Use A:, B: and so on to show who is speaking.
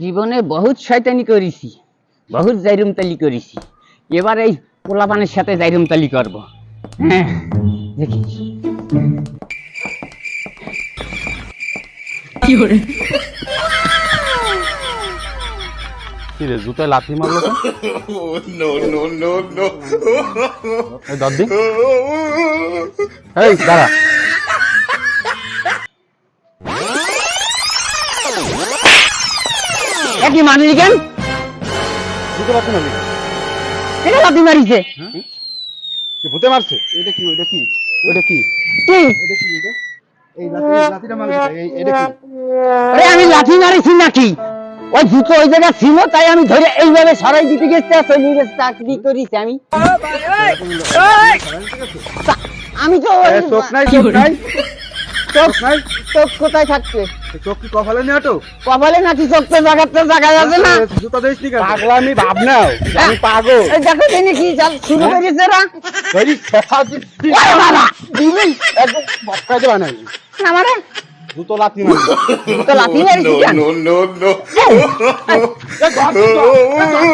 A: জীবনে বহুত শয়তানি করেছি, বহুত জাইরুমতালি করেছি। এবার এই পোলাপানের সাথে জাইরুমতালি করব। হ্যাঁ, দেখিস।
B: কি করে?
C: কি রে জুতায় লাথি মারলো কেন?
D: No, no, no, no.
C: এই দাদি, এই দাঁড়া।
A: একই মারলি কেন?
C: জুতো লাথি মারলি?
A: কেন লাথি মারিছে?
C: কি ভূতে মারছে? এটা কি? ওটা কি? ওটা কি?
A: কি?
C: এটা কি? এটা এই লাথিটা মারছে। এটা কি?
A: আরে আমি লাথি মারিছি নাকি? ওই জুতো ওই জায়গা ছিল, তাই আমি ধরে এইভাবে সরাই দিতে গেছি। চলে গেছে, চাকরি করিছি আমি। আমি তো
C: চোখ নাই, চোখ নাই,
A: চোখ
C: নাই।
A: চোখ কোথায় থাকছে?
C: চোখ কি কপালে নেই আটো?
A: কপালে নাকি চোখ তো জায়গা যাবে না?
C: জুতা দিস নি কেন? পাগলামি ভাব নাও, আমি পাগল।
A: এই দেখো দেখি কি চাল শুরু করেছে রা।
C: ধরি শেখা দিচ্ছি।
A: ওরে বাবা, দিবি
C: একদম বক্কা দেবা নাই।
A: না মারে
C: জুতো লাথি মারলি।
A: তো লাথি মারিছি
D: No,
A: কেন?
D: no, no, no.
A: এই,
C: এই ধর, ধর, ধর।